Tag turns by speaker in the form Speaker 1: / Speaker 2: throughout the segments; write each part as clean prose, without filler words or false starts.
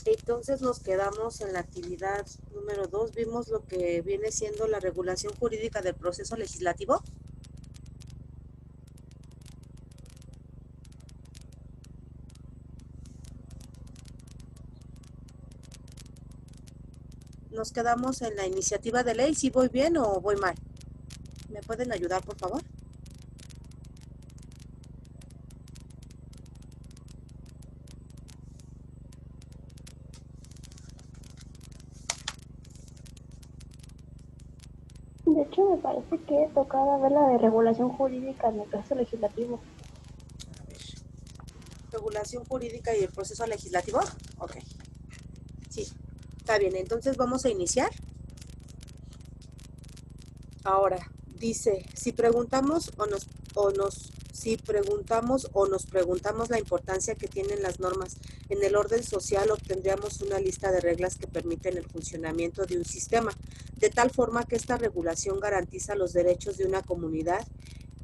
Speaker 1: Entonces nos quedamos en la actividad número 2, vimos lo que viene siendo la regulación jurídica del proceso legislativo. Nos quedamos en la iniciativa de ley, ¿sí voy bien o voy mal? ¿Me pueden ayudar, por favor?
Speaker 2: De hecho, me parece que tocaba ver la de regulación jurídica en el proceso legislativo.
Speaker 1: A ver, regulación jurídica y el proceso legislativo. Ok, sí, está bien, entonces vamos a iniciar. Ahora, dice, si preguntamos o nos preguntamos la importancia que tienen las normas en el orden social, obtendríamos una lista de reglas que permiten el funcionamiento de un sistema, de tal forma que esta regulación garantiza los derechos de una comunidad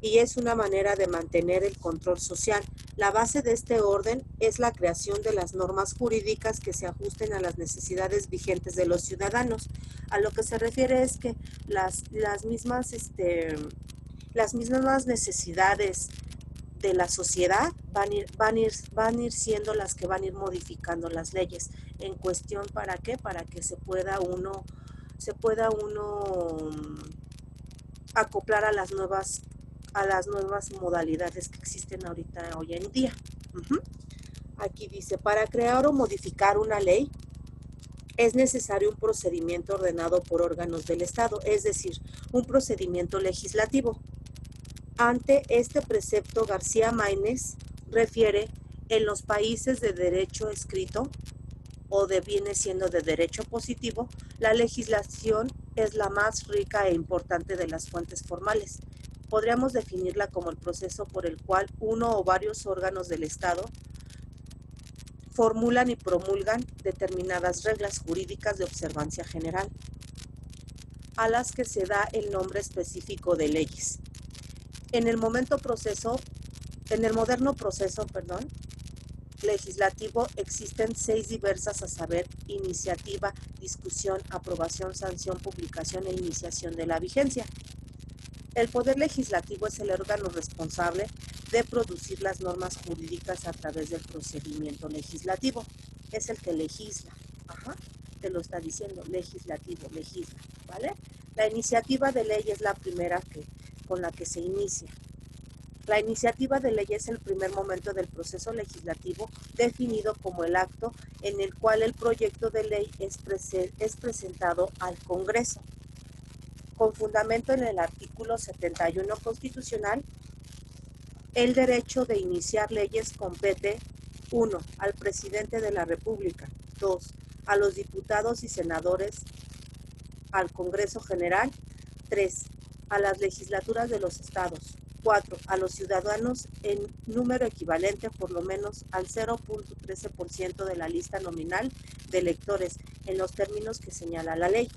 Speaker 1: y es una manera de mantener el control social. La base de este orden es la creación de las normas jurídicas que se ajusten a las necesidades vigentes de los ciudadanos. A lo que se refiere es que las mismas necesidades de la sociedad van a ir siendo las que van a ir modificando las leyes en cuestión. ¿Para qué? Para que se pueda uno acoplar a las nuevas modalidades que existen ahorita hoy en día. Uh-huh. Aquí dice, para crear o modificar una ley es necesario un procedimiento ordenado por órganos del Estado, es decir, un procedimiento legislativo. Ante este precepto, García Maínez refiere en los países de derecho escrito o viene siendo de derecho positivo, la legislación es la más rica e importante de las fuentes formales. Podríamos definirla como el proceso por el cual uno o varios órganos del Estado formulan y promulgan determinadas reglas jurídicas de observancia general, a las que se da el nombre específico de leyes. En el moderno proceso, legislativo existen 6 diversas, a saber, iniciativa, discusión, aprobación, sanción, publicación e iniciación de la vigencia. El Poder Legislativo es el órgano responsable de producir las normas jurídicas a través del procedimiento legislativo. Es el que legisla. Ajá, te lo está diciendo, legislativo, legisla, ¿vale? La iniciativa de ley es la primera con la que se inicia. La iniciativa de ley es el primer momento del proceso legislativo, definido como el acto en el cual el proyecto de ley es presentado al Congreso. Con fundamento en el artículo 71 constitucional, el derecho de iniciar leyes compete 1. Al presidente de la República, 2. a los diputados y senadores, al Congreso General, 3. a las legislaturas de los estados, 4. a los ciudadanos en número equivalente por lo menos al 0.13% de la lista nominal de electores en los términos que señala la ley.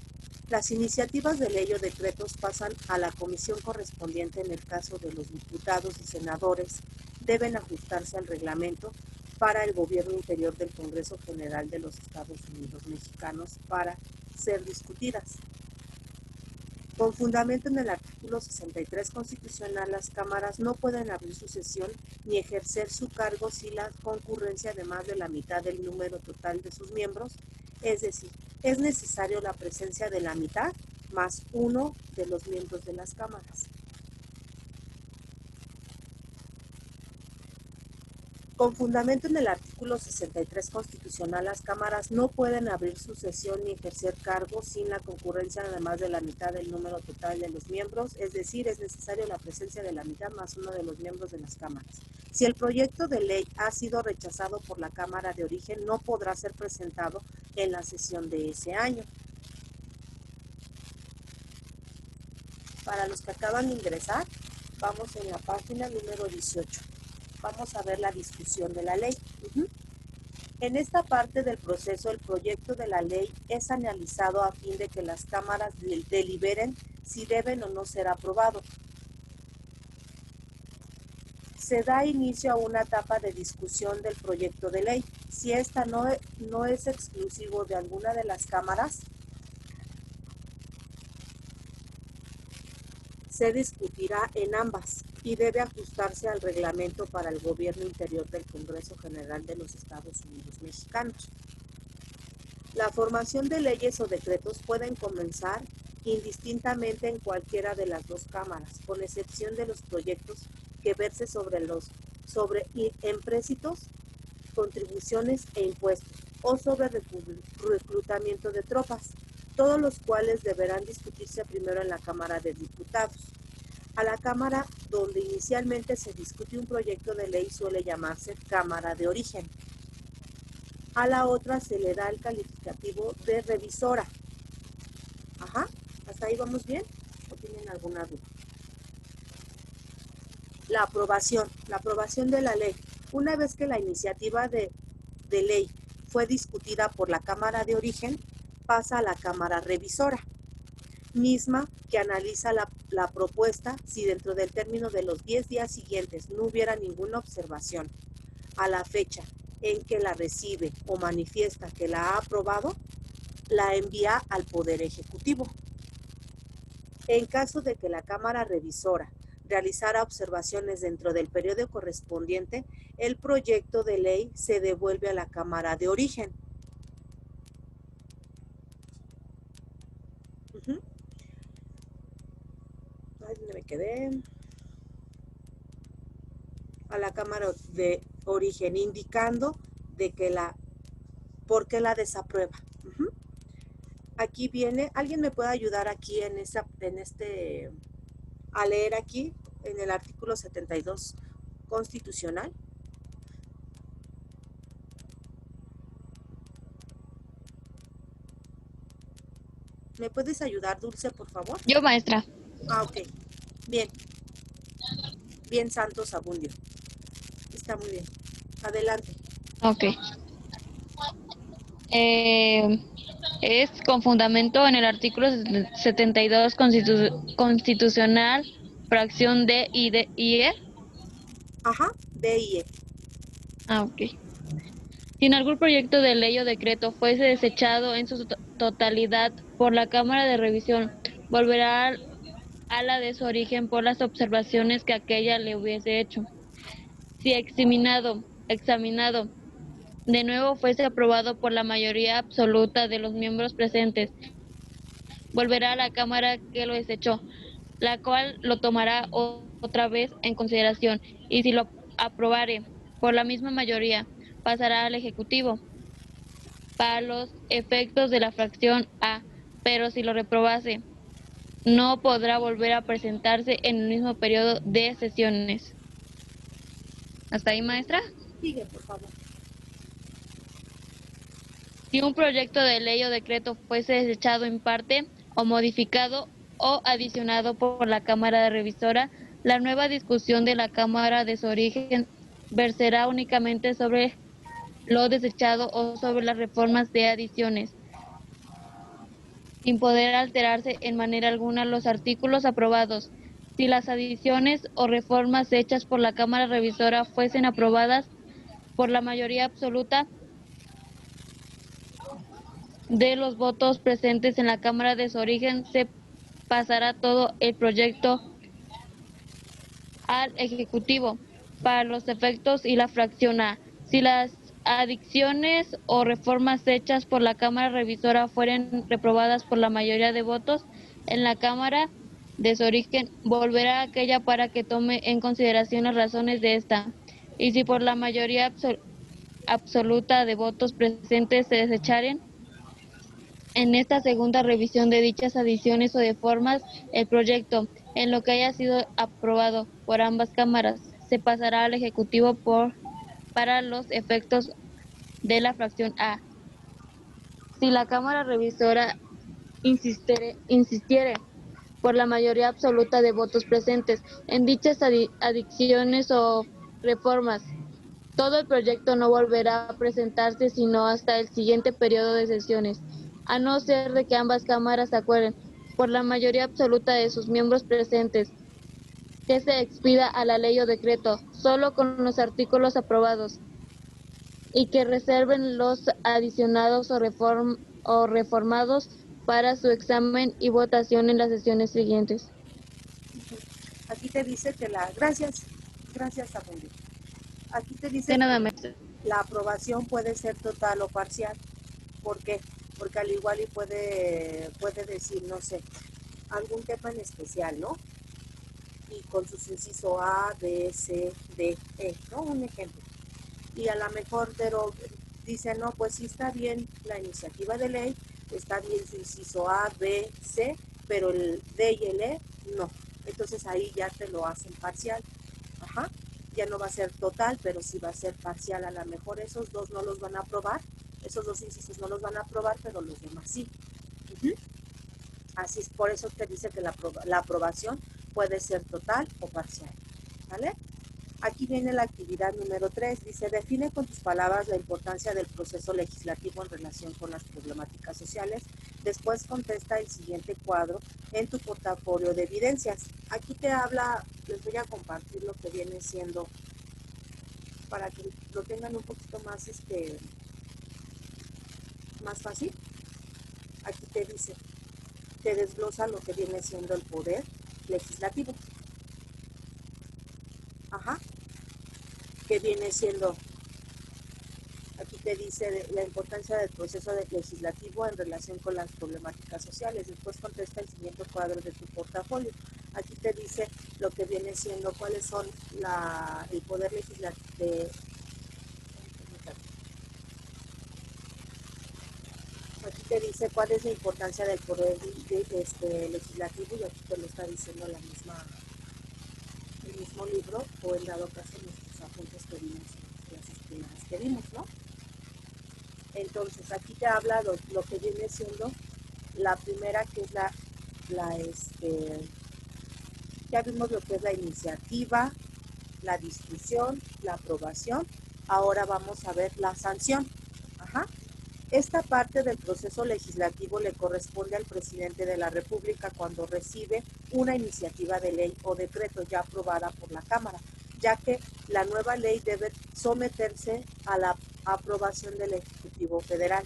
Speaker 1: Las iniciativas de ley o decretos pasan a la comisión correspondiente. En el caso de los diputados y senadores, deben ajustarse al reglamento para el gobierno interior del Congreso General de los Estados Unidos Mexicanos para ser discutidas. Con fundamento en el artículo 63 constitucional, las cámaras no pueden abrir su sesión ni ejercer su cargo si la concurrencia de más de la mitad del número total de sus miembros, es decir, es necesario la presencia de la mitad más uno de los miembros de las cámaras. Con fundamento en el artículo 63 constitucional, las cámaras no pueden abrir su sesión ni ejercer cargos sin la concurrencia de más de la mitad del número total de los miembros, es decir, es necesario la presencia de la mitad más uno de los miembros de las cámaras. Si el proyecto de ley ha sido rechazado por la Cámara de origen, no podrá ser presentado en la sesión de ese año. Para los que acaban de ingresar, vamos en la página número 18. Vamos a ver la discusión de la ley. En esta parte del proceso, el proyecto de la ley es analizado a fin de que las cámaras deliberen si deben o no ser aprobado. se da inicio a una etapa de discusión del proyecto de ley. Si esta no es exclusivo de alguna de las cámaras, se discutirá en ambas y debe ajustarse al reglamento para el gobierno interior del Congreso General de los Estados Unidos Mexicanos. La formación de leyes o decretos pueden comenzar indistintamente en cualquiera de las dos cámaras, con excepción de los proyectos que verse sobre empréstitos, contribuciones e impuestos, o sobre reclutamiento de tropas, todos los cuales deberán discutirse primero en la Cámara de Diputados. A la Cámara donde inicialmente se discute un proyecto de ley suele llamarse Cámara de Origen. A la otra se le da el calificativo de revisora. Ajá, ¿hasta ahí vamos bien? ¿O tienen alguna duda? La aprobación de la ley. Una vez que la iniciativa de ley fue discutida por la Cámara de Origen, pasa a la Cámara Revisora, misma que analiza la propuesta. Si dentro del término de los 10 días siguientes no hubiera ninguna observación a la fecha en que la recibe o manifiesta que la ha aprobado, la envía al Poder Ejecutivo. En caso de que la Cámara Revisora realizara observaciones dentro del periodo correspondiente, el proyecto de ley se devuelve a la Cámara de Origen. Ay, ¿dónde me quedé? A la Cámara de Origen, indicando de que por qué la desaprueba. Aquí viene, ¿alguien me puede ayudar aquí a leer aquí en el artículo 72 constitucional? ¿Me puedes ayudar, Dulce, por favor?
Speaker 3: Yo, maestra.
Speaker 1: Ah, ok. Bien. Bien, Santos Abundio. Está muy bien. Adelante.
Speaker 3: Ok. Es con fundamento en el artículo 72 constitucional, fracción D y E.
Speaker 1: Ajá, D y E.
Speaker 3: Ah, ok. Si algún proyecto de ley o decreto fuese desechado en su totalidad por la Cámara de Revisión, volverá a la de su origen por las observaciones que aquella le hubiese hecho. Si examinado de nuevo fuese aprobado por la mayoría absoluta de los miembros presentes, volverá a la Cámara que lo desechó, la cual lo tomará otra vez en consideración, y si lo aprobare por la misma mayoría, pasará al Ejecutivo para los efectos de la fracción A, pero si lo reprobase, no podrá volver a presentarse en el mismo periodo de sesiones. ¿Hasta ahí, maestra?
Speaker 1: Sigue, por favor.
Speaker 3: Si un proyecto de ley o decreto fuese desechado en parte o modificado o adicionado por la Cámara Revisora, la nueva discusión de la Cámara de su origen versará únicamente sobre lo desechado o sobre las reformas de adiciones, sin poder alterarse en manera alguna los artículos aprobados. Si las adiciones o reformas hechas por la Cámara Revisora fuesen aprobadas por la mayoría absoluta de los votos presentes en la Cámara de su origen, se pasará todo el proyecto al Ejecutivo para los efectos y la fracción A. Si las adiciones o reformas hechas por la Cámara Revisora fueren reprobadas por la mayoría de votos en la Cámara de su origen, volverá a aquella para que tome en consideración las razones de esta. Y si por la mayoría absoluta de votos presentes se desecharen, en esta segunda revisión de dichas adiciones o reformas, el proyecto, en lo que haya sido aprobado por ambas cámaras, se pasará al Ejecutivo para los efectos de la fracción A. Si la Cámara Revisora insistiere por la mayoría absoluta de votos presentes en dichas adiciones o reformas, todo el proyecto no volverá a presentarse sino hasta el siguiente periodo de sesiones, a no ser de que ambas cámaras acuerden, por la mayoría absoluta de sus miembros presentes, que se expida a la ley o decreto, solo con los artículos aprobados, y que reserven los adicionados o reformados para su examen y votación en las sesiones siguientes.
Speaker 1: Aquí te dice que gracias Amelia. Aquí te dice
Speaker 3: De nada,
Speaker 1: que
Speaker 3: maestra.
Speaker 1: la aprobación puede ser total o parcial. ¿Por qué? Porque al igual y puede decir, no sé, algún tema en especial, ¿no? Y con sus incisos A, B, C, D, E, ¿no? Un ejemplo. Y a lo mejor dice, no, pues sí está bien la iniciativa de ley, está bien su inciso A, B, C, pero el D y el E no. Entonces ahí ya te lo hacen parcial. Ajá. Ya no va a ser total, pero sí va a ser parcial. A lo mejor esos dos no los van a aprobar, esos dos incisos no los van a aprobar, pero los demás sí. Así es, por eso te dice que la aprobación puede ser total o parcial. ¿Vale? Aquí viene la actividad número 3. Dice, define con tus palabras la importancia del proceso legislativo en relación con las problemáticas sociales. Después contesta el siguiente cuadro en tu portafolio de evidencias. Aquí te habla, les voy a compartir lo que viene siendo, para que lo tengan un poquito más, más fácil. Aquí te dice, te desglosa lo que viene siendo el poder legislativo. Ajá. Que viene siendo, aquí te dice la importancia del proceso legislativo en relación con las problemáticas sociales. Después contesta el siguiente cuadro de tu portafolio. Aquí te dice lo que viene siendo, cuáles son el poder legislativo. Aquí te dice cuál es la importancia del poder legislativo, y aquí te lo está diciendo el mismo libro, o en dado caso nuestros apuntes que vimos en las clases primeras que vimos, ¿no? Entonces aquí te habla lo que viene siendo la primera, que es ya vimos lo que es la iniciativa, la discusión, la aprobación. Ahora vamos a ver la sanción. Ajá. Esta parte del proceso legislativo le corresponde al presidente de la República cuando recibe una iniciativa de ley o decreto ya aprobada por la Cámara, ya que la nueva ley debe someterse a la aprobación del Ejecutivo Federal.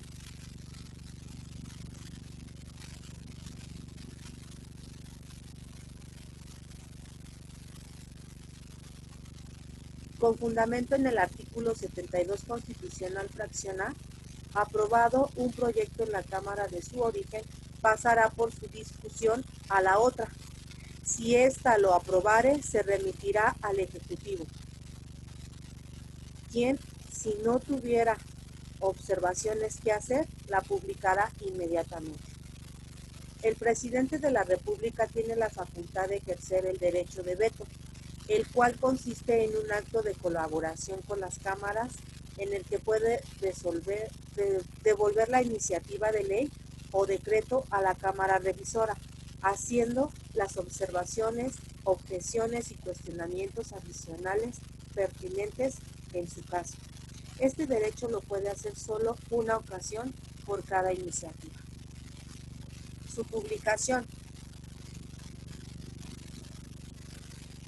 Speaker 1: Con fundamento en el artículo 72 constitucional fracción A, aprobado un proyecto en la Cámara de su origen, pasará por su discusión a la otra. Si ésta lo aprobare, se remitirá al Ejecutivo, quien, si no tuviera observaciones que hacer, la publicará inmediatamente. El presidente de la República tiene la facultad de ejercer el derecho de veto, el cual consiste en un acto de colaboración con las cámaras en el que puede devolver la iniciativa de ley o decreto a la Cámara Revisora, haciendo las observaciones, objeciones y cuestionamientos adicionales pertinentes en su caso. Este derecho lo puede hacer solo una ocasión por cada iniciativa. Su publicación.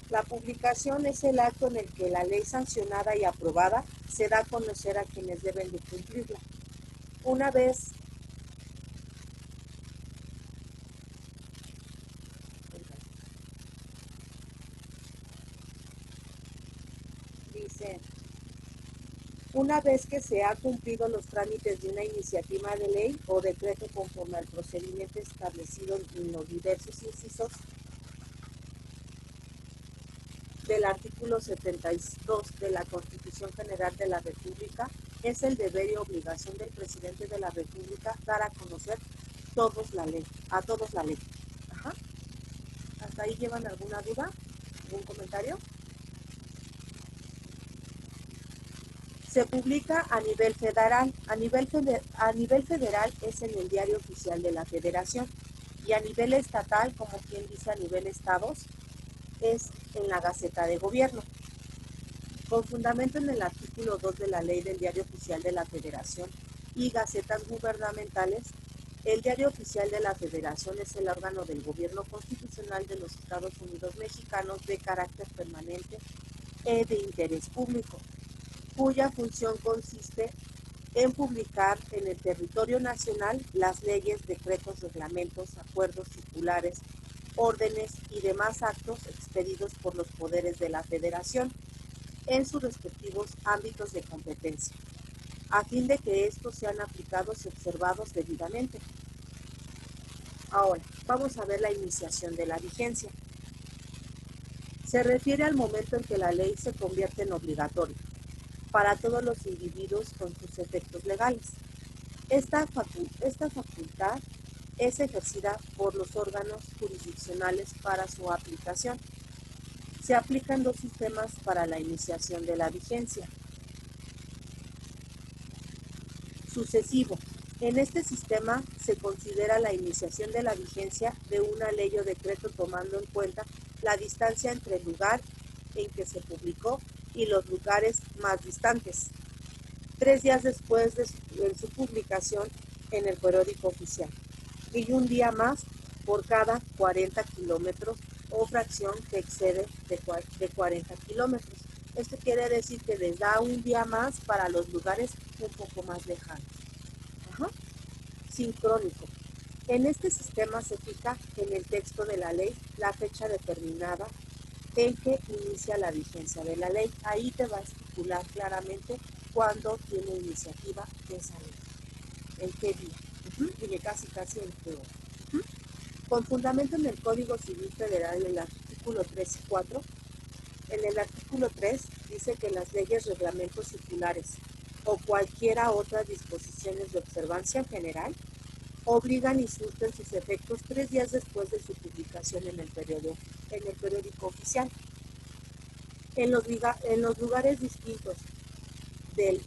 Speaker 1: La publicación es el acto en el que la ley sancionada y aprobada se da a conocer a quienes deben de cumplirla. Una vez dice, una vez que se ha cumplido los trámites de una iniciativa de ley o decreto conforme al procedimiento establecido en los diversos incisos del artículo 72 de la Constitución General de la República, es el deber y obligación del presidente de la República dar a conocer a todos la ley. Ajá. ¿Hasta ahí llevan alguna duda? ¿Algún comentario? Se publica a nivel federal. A nivel federal es en el Diario Oficial de la Federación, y a nivel estatal, como quien dice a nivel estados, es en la Gaceta de Gobierno. Con fundamento en el artículo 2 de la Ley del Diario Oficial de la Federación y Gacetas Gubernamentales, El Diario Oficial de la Federación es el órgano del gobierno constitucional de los Estados Unidos mexicanos de carácter permanente y de interés público, cuya función consiste en publicar en el territorio nacional las leyes, decretos, reglamentos, acuerdos, circulares, órdenes y demás actos expedidos por los poderes de la Federación en sus respectivos ámbitos de competencia, a fin de que estos sean aplicados y observados debidamente. Ahora, vamos a ver la iniciación de la vigencia. Se refiere al momento en que la ley se convierte en obligatoria para todos los individuos con sus efectos legales. Esta facultad es ejercida por los órganos jurisdiccionales para su aplicación. Se aplican dos sistemas para la iniciación de la vigencia. Sucesivo. En este sistema se considera la iniciación de la vigencia de una ley o decreto tomando en cuenta la distancia entre el lugar en que se publicó y los lugares más distantes, 3 días después de su publicación en el periódico oficial, y un día más por cada 40 kilómetros o fracción que excede de 40 kilómetros. Esto quiere decir que les da un día más para los lugares un poco más lejanos. Sincrónico. En este sistema se fija en el texto de la ley la fecha determinada en que inicia la vigencia de la ley. Ahí te va a estipular claramente cuándo tiene iniciativa esa ley, en qué día, y casi en qué hora. Con fundamento en el Código Civil Federal, el artículo 3 y 4, en el artículo 3 dice que las leyes, reglamentos circulares o cualquiera otra disposiciones de observancia general obligan y surten sus efectos 3 días después de su publicación en el periódico oficial. En los lugares distintos en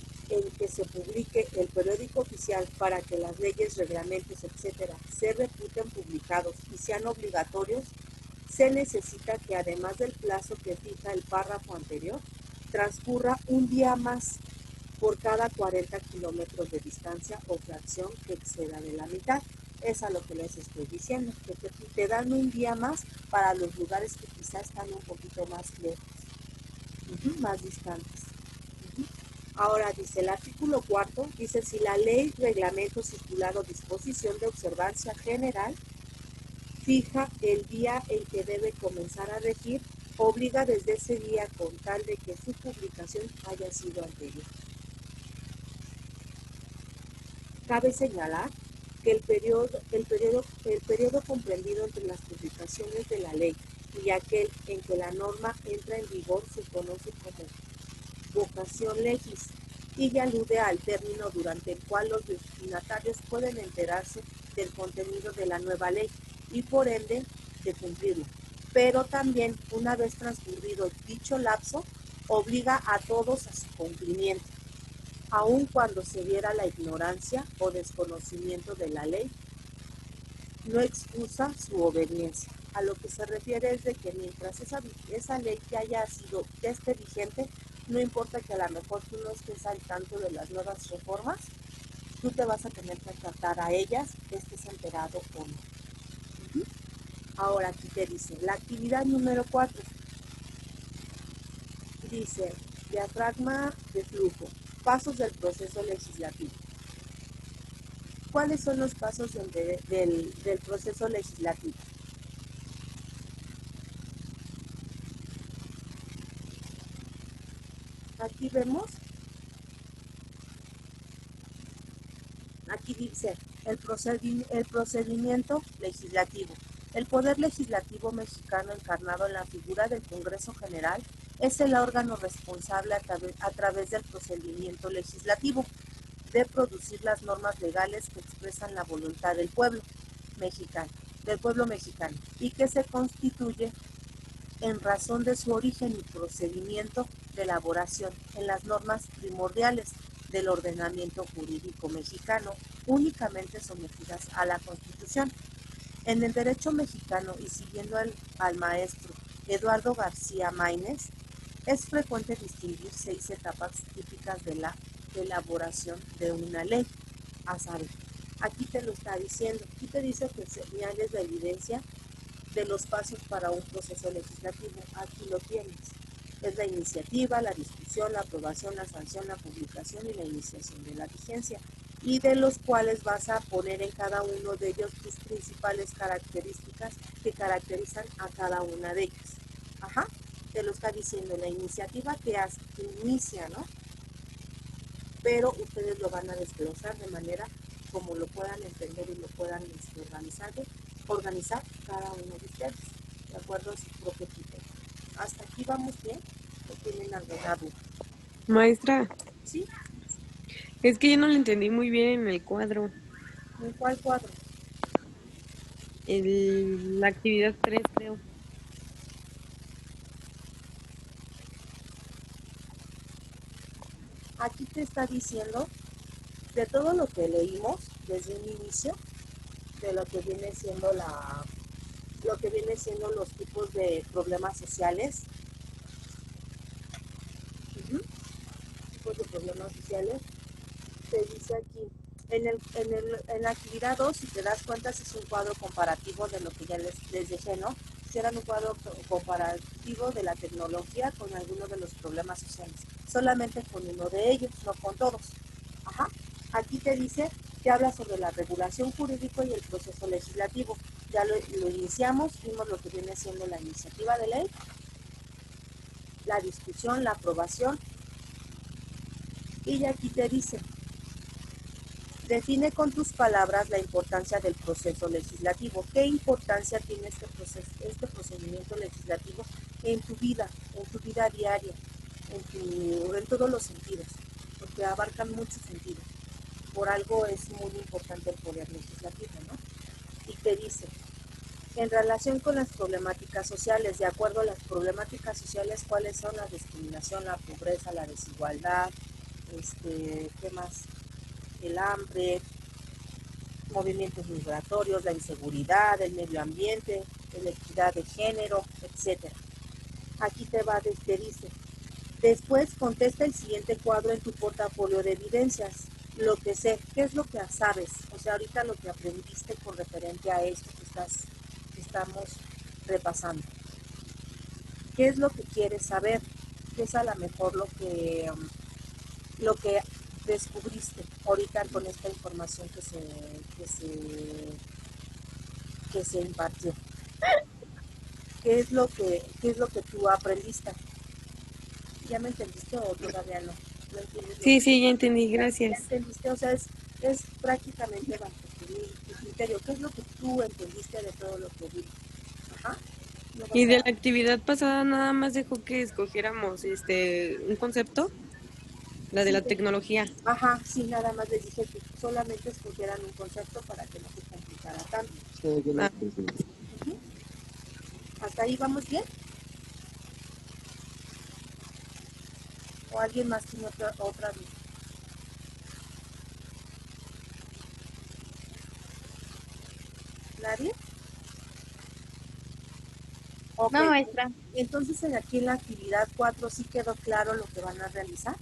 Speaker 1: que se publique el periódico oficial para que las leyes, reglamentos, etcétera, se reputen publicados y sean obligatorios, se necesita que además del plazo que fija el párrafo anterior, transcurra un día más por cada 40 kilómetros de distancia o fracción que exceda de la mitad. Es a lo que les estoy diciendo, que te dan un día más para los lugares que quizás están un poquito más lejos, más distantes. Ahora dice el artículo 4, dice si la ley, reglamento, circular o disposición de observancia general fija el día en que debe comenzar a regir, obliga desde ese día con tal de que su publicación haya sido anterior. Cabe señalar que el periodo comprendido entre las publicaciones de la ley y aquel en que la norma entra en vigor se conoce como vocación legis y alude al término durante el cual los destinatarios pueden enterarse del contenido de la nueva ley y por ende de cumplirlo. Pero también, una vez transcurrido dicho lapso, obliga a todos a su cumplimiento, aun cuando se viera la ignorancia o desconocimiento de la ley, no excusa su obediencia. A lo que se refiere es de que mientras esa ley ya esté vigente, no importa que a lo mejor tú no estés al tanto de las nuevas reformas, tú te vas a tener que acatar a ellas, estés enterado o no. Ahora aquí te dice, la actividad número 4, dice, diafragma de flujo, pasos del proceso legislativo. ¿Cuáles son los pasos del proceso legislativo? Aquí vemos, aquí dice el procedimiento legislativo. El Poder Legislativo mexicano, encarnado en la figura del Congreso General, es el órgano responsable a través del procedimiento legislativo de producir las normas legales que expresan la voluntad del pueblo mexicano, y que se constituye en razón de su origen y procedimiento de elaboración en las normas primordiales del ordenamiento jurídico mexicano, únicamente sometidas a la Constitución. En el derecho mexicano, y siguiendo al maestro Eduardo García Maínez, es frecuente distinguir 6 etapas típicas de la elaboración de una ley, a saber, Aquí te lo está diciendo. Aquí te dice que señales la evidencia de los pasos para un proceso legislativo. Aquí lo tienes. Es la iniciativa, la discusión, la aprobación, la sanción, la publicación y la iniciación de la vigencia, y de los cuales vas a poner en cada uno de ellos tus principales características que caracterizan a cada una de ellas. Ajá, te lo está diciendo la iniciativa que inicia, ¿no? Pero ustedes lo van a desglosar de manera como lo puedan entender y lo puedan organizar cada uno de ustedes, de acuerdo a su propio criterio. ¿Hasta aquí vamos bien? ¿O tienen alguna duda?
Speaker 4: Maestra,
Speaker 1: ¿Sí?
Speaker 4: es que yo no lo entendí muy bien en el cuadro.
Speaker 1: ¿En cuál cuadro?
Speaker 4: La actividad 3, creo.
Speaker 1: Aquí te está diciendo de todo lo que leímos desde un inicio, de lo que viene siendo los tipos de problemas sociales. Tipos de problemas sociales. Te dice aquí, en la actividad 2, si te das cuenta, es un cuadro comparativo de lo que ya les dejé, ¿no? Hicieran un cuadro comparativo de la tecnología con algunos de los problemas sociales, solamente con uno de ellos, no con todos. Ajá. Aquí te dice, te habla sobre la regulación jurídica y el proceso legislativo. Ya lo iniciamos, vimos lo que viene siendo la iniciativa de ley, la discusión, la aprobación, y aquí te dice, define con tus palabras la importancia del proceso legislativo. ¿Qué importancia tiene este procedimiento legislativo en tu vida diaria, en todos los sentidos? Porque abarcan muchos sentidos. Por algo es muy importante el poder legislativo, ¿no? Y te dice, en relación con las problemáticas sociales, de acuerdo a las problemáticas sociales, ¿cuáles son? La discriminación, la pobreza, la desigualdad, ¿qué más? El hambre, movimientos migratorios, la inseguridad, el medio ambiente, la equidad de género, etcétera. Aquí te dice, después contesta el siguiente cuadro en tu portafolio de evidencias. Lo que sé, ¿qué es lo que sabes? O sea, ahorita lo que aprendiste con referente a esto que estamos repasando. ¿Qué es lo que quieres saber? ¿Qué es a lo mejor lo que descubriste ahorita con esta información que se impartió? ¿Qué es lo que tú aprendiste? ¿Ya me entendiste o todavía no? ¿No entiendes lo
Speaker 4: Sí,
Speaker 1: que
Speaker 4: ya entendí,
Speaker 1: ¿Ya
Speaker 4: gracias.
Speaker 1: entendiste? O sea, es prácticamente bajo tu criterio. ¿Qué es lo que tú entendiste de todo lo que vi? Ajá. No
Speaker 4: Y
Speaker 1: vas
Speaker 4: de
Speaker 1: a...
Speaker 4: la actividad pasada nada más dejó que escogiéramos un concepto, la de
Speaker 1: Sí,
Speaker 4: la tecnología.
Speaker 1: ajá, sí, nada más les dije que solamente escogieran un concepto para que no se complicara tanto.
Speaker 4: Ah,
Speaker 1: Ujú. ¿Hasta ahí vamos bien? ¿O alguien más tiene otra duda? ¿Nadie? Ok.
Speaker 3: No, maestra.
Speaker 1: Entonces aquí en la actividad 4 sí quedó claro lo que van a realizar.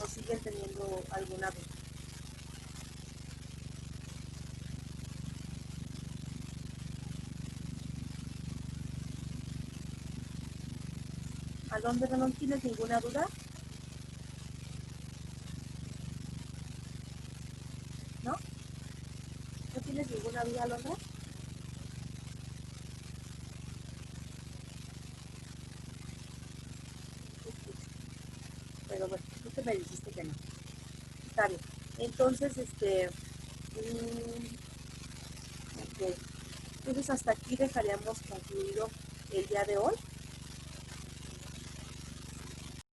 Speaker 1: ¿O siguen teniendo alguna duda? ¿Alondra, no tienes ninguna duda? ¿No? ¿No tienes ninguna duda, Alondra? Pero bueno, tú que me dijiste que no. Está bien. Entonces, ok. Entonces hasta aquí dejaríamos concluido el día de hoy.